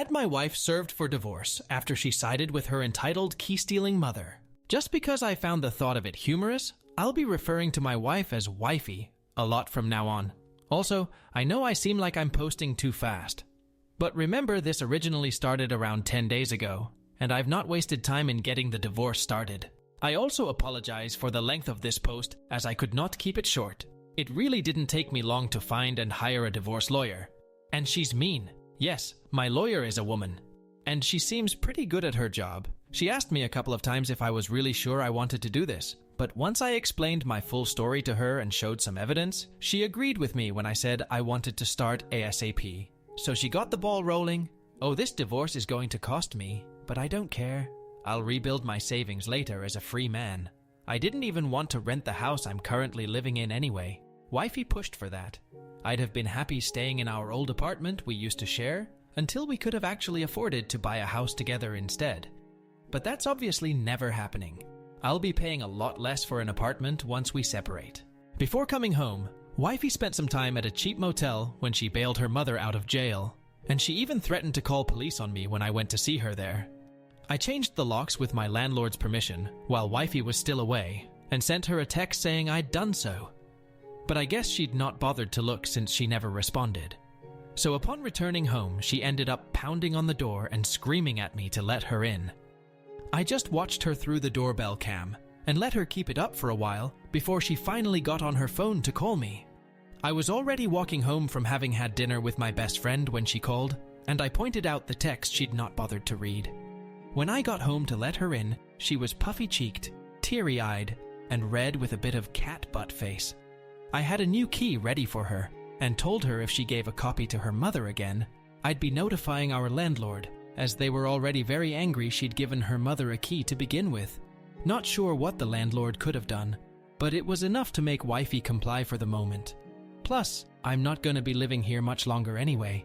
had my wife served for divorce after she sided with her entitled key-stealing mother. Just because I found the thought of it humorous, I'll be referring to my wife as wifey a lot from now on. Also, I know I seem like I'm posting too fast. But remember, this originally started around 10 days ago, and I've not wasted time in getting the divorce started. I also apologize for the length of this post, as I could not keep it short. It really didn't take me long to find and hire a divorce lawyer. And she's mean. Yes, my lawyer is a woman. And she seems pretty good at her job. She asked me a couple of times if I was really sure I wanted to do this. But once I explained my full story to her and showed some evidence, she agreed with me when I said I wanted to start ASAP. So she got the ball rolling. Oh, this divorce is going to cost me, but I don't care. I'll rebuild my savings later as a free man. I didn't even want to rent the house I'm currently living in anyway. Wifey pushed for that. I'd have been happy staying in our old apartment we used to share until we could have actually afforded to buy a house together instead. But that's obviously never happening. I'll be paying a lot less for an apartment once we separate. Before coming home, Wifey spent some time at a cheap motel when she bailed her mother out of jail, and she even threatened to call police on me when I went to see her there. I changed the locks with my landlord's permission while Wifey was still away, and sent her a text saying I'd done so. But I guess she'd not bothered to look since she never responded. So upon returning home, she ended up pounding on the door and screaming at me to let her in. I just watched her through the doorbell cam and let her keep it up for a while before she finally got on her phone to call me. I was already walking home from having had dinner with my best friend when she called, and I pointed out the text she'd not bothered to read. When I got home to let her in, she was puffy-cheeked, teary-eyed, and red with a bit of cat butt face. I had a new key ready for her, and told her if she gave a copy to her mother again, I'd be notifying our landlord, as they were already very angry she'd given her mother a key to begin with. Not sure what the landlord could have done, but it was enough to make Wifey comply for the moment. Plus, I'm not going to be living here much longer anyway.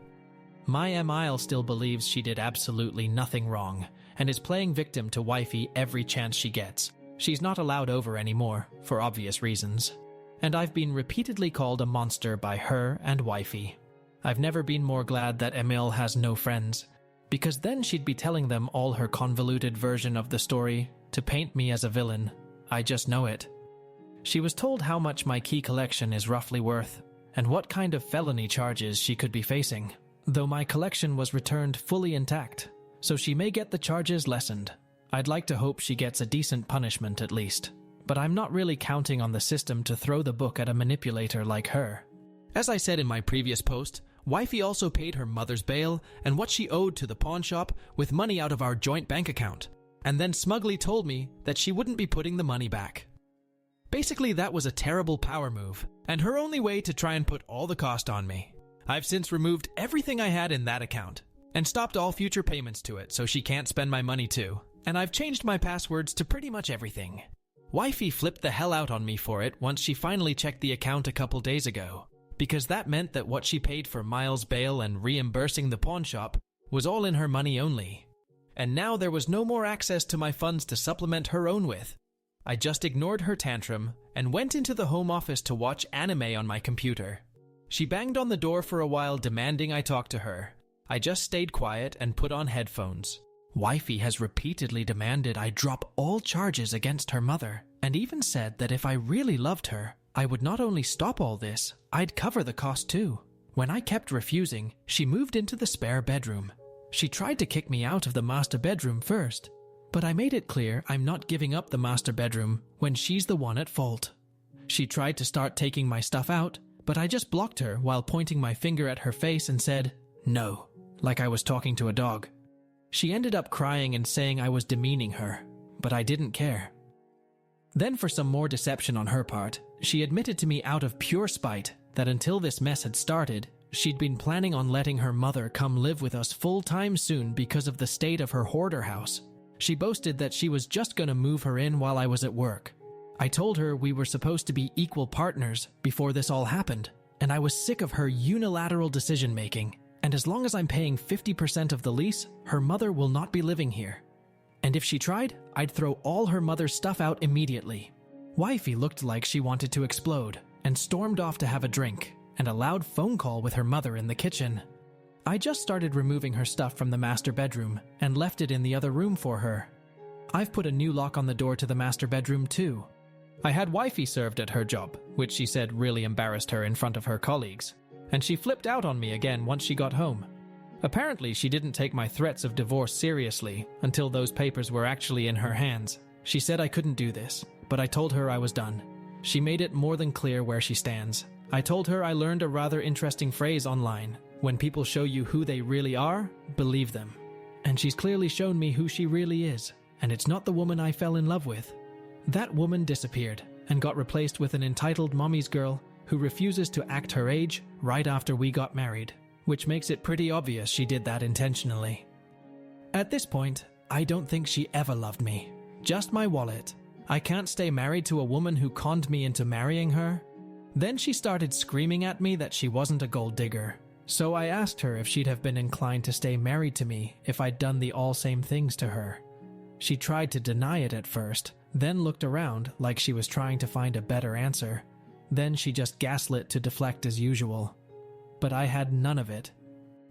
My Emile still believes she did absolutely nothing wrong, and is playing victim to Wifey every chance she gets. She's not allowed over anymore, for obvious reasons. And I've been repeatedly called a monster by her and Wifey. I've never been more glad that Emile has no friends, because then she'd be telling them all her convoluted version of the story to paint me as a villain. I just know it. She was told how much my key collection is roughly worth, and what kind of felony charges she could be facing, though my collection was returned fully intact, so she may get the charges lessened. I'd like to hope she gets a decent punishment at least, but I'm not really counting on the system to throw the book at a manipulator like her. As I said in my previous post, Wifey also paid her mother's bail and what she owed to the pawn shop with money out of our joint bank account, and then smugly told me that she wouldn't be putting the money back. Basically, that was a terrible power move, and her only way to try and put all the cost on me. I've since removed everything I had in that account, and stopped all future payments to it so she can't spend my money too, and I've changed my passwords to pretty much everything. Wifey flipped the hell out on me for it once she finally checked the account a couple days ago, because that meant that what she paid for Miles' bail and reimbursing the pawn shop was all in her money only. And now there was no more access to my funds to supplement her own with. I just ignored her tantrum and went into the home office to watch anime on my computer. She banged on the door for a while demanding I talk to her. I just stayed quiet and put on headphones. Wifey has repeatedly demanded I drop all charges against her mother, and even said that if I really loved her, I would not only stop all this, I'd cover the cost too. When I kept refusing, she moved into the spare bedroom. She tried to kick me out of the master bedroom first, but I made it clear I'm not giving up the master bedroom when she's the one at fault. She tried to start taking my stuff out, but I just blocked her while pointing my finger at her face and said, "No," like I was talking to a dog. She ended up crying and saying I was demeaning her, but I didn't care. Then, for some more deception on her part, she admitted to me out of pure spite that until this mess had started, she'd been planning on letting her mother come live with us full-time soon because of the state of her hoarder house. She boasted that she was just going to move her in while I was at work. I told her we were supposed to be equal partners before this all happened, and I was sick of her unilateral decision-making, and as long as I'm paying 50% of the lease, her mother will not be living here. And if she tried, I'd throw all her mother's stuff out immediately. Wifey looked like she wanted to explode, and stormed off to have a drink, and a loud phone call with her mother in the kitchen. I just started removing her stuff from the master bedroom and left it in the other room for her. I've put a new lock on the door to the master bedroom too. I had wifey served at her job, which she said really embarrassed her in front of her colleagues, and she flipped out on me again once she got home. Apparently, she didn't take my threats of divorce seriously until those papers were actually in her hands. She said I couldn't do this, but I told her I was done. She made it more than clear where she stands. I told her I learned a rather interesting phrase online. When people show you who they really are, believe them. And she's clearly shown me who she really is, and it's not the woman I fell in love with. That woman disappeared and got replaced with an entitled mommy's girl who refuses to act her age right after we got married, which makes it pretty obvious she did that intentionally. At this point, I don't think she ever loved me. Just my wallet. I can't stay married to a woman who conned me into marrying her. Then she started screaming at me that she wasn't a gold digger. So I asked her if she'd have been inclined to stay married to me if I'd done the all same things to her. She tried to deny it at first, then looked around like she was trying to find a better answer. Then she just gaslit to deflect as usual. But I had none of it.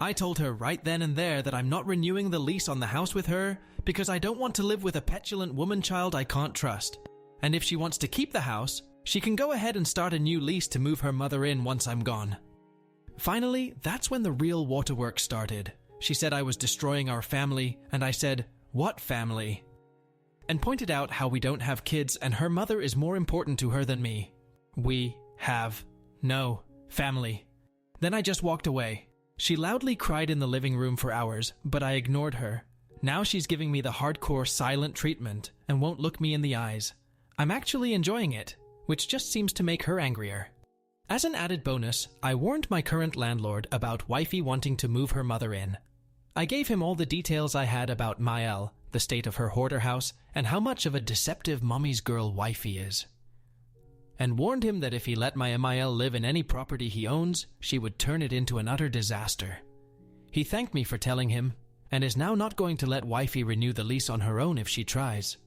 I told her right then and there that I'm not renewing the lease on the house with her because I don't want to live with a petulant woman child I can't trust. And if she wants to keep the house, she can go ahead and start a new lease to move her mother in once I'm gone. Finally, that's when the real waterworks started. She said I was destroying our family, and I said, "What family?" And pointed out how we don't have kids and her mother is more important to her than me. We have no family. Then I just walked away. She loudly cried in the living room for hours, but I ignored her. Now she's giving me the hardcore silent treatment and won't look me in the eyes. I'm actually enjoying it, which just seems to make her angrier. As an added bonus, I warned my current landlord about wifey wanting to move her mother in. I gave him all the details I had about Mael, the state of her hoarder house, and how much of a deceptive mommy's girl wifey is. And warned him that if he let my Mael live in any property he owns, she would turn it into an utter disaster. He thanked me for telling him, and is now not going to let wifey renew the lease on her own if she tries.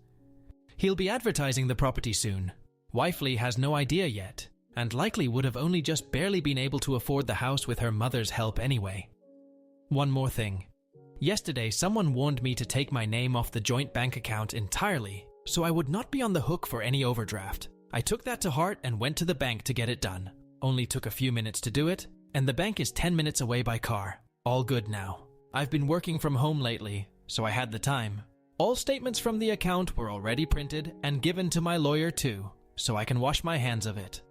He'll be advertising the property soon. Wifely has no idea yet, and likely would have only just barely been able to afford the house with her mother's help anyway. One more thing. Yesterday, someone warned me to take my name off the joint bank account entirely, so I would not be on the hook for any overdraft. I took that to heart and went to the bank to get it done. Only took a few minutes to do it, and the bank is 10 minutes away by car. All good now. I've been working from home lately, so I had the time. All statements from the account were already printed and given to my lawyer too, so I can wash my hands of it.